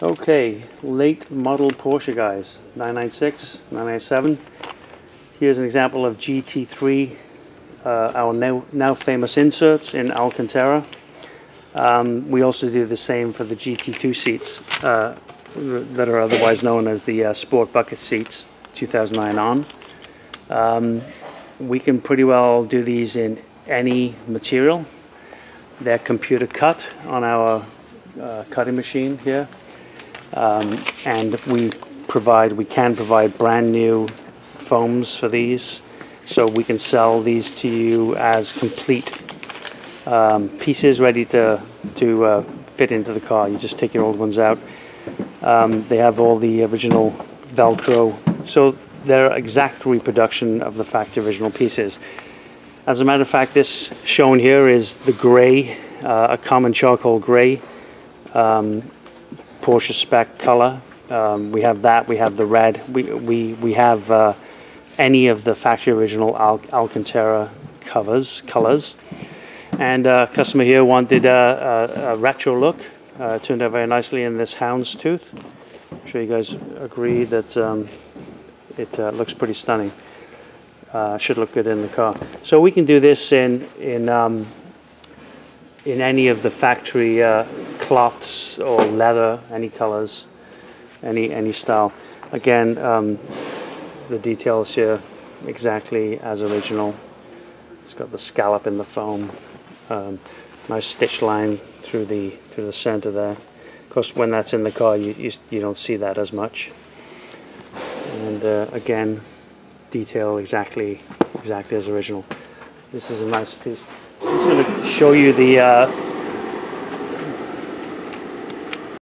Okay, late model Porsche guys, 996, 997. Here's an example of GT3, our now famous inserts in Alcantara. We also do the same for the GT2 seats that are otherwise known as the Sport Bucket seats, 2009 on. We can pretty well do these in any material. They're computer cut on our cutting machine here. And we can provide brand new foams for these, so we can sell these to you as complete pieces ready to fit into the car. You just take your old ones out. They have all the original Velcro, so they're exact reproduction of the factory original pieces. As a matter of fact, this shown here is the gray, a common charcoal gray. Porsche spec color. We have that. We have the red. We have any of the factory original Alcantara colors. And customer here wanted a retro look. Turned out very nicely in this houndstooth. I'm sure you guys agree that it looks pretty stunning. Should look good in the car. So we can do this in any of the factory cloths or leather, any colors, any style. Again, the details here exactly as original. It's got the scallop in the foam, nice stitch line through the center there. Of course, when that's in the car, you don't see that as much. And again, detail exactly as original. This is a nice piece. I'm just going to show you the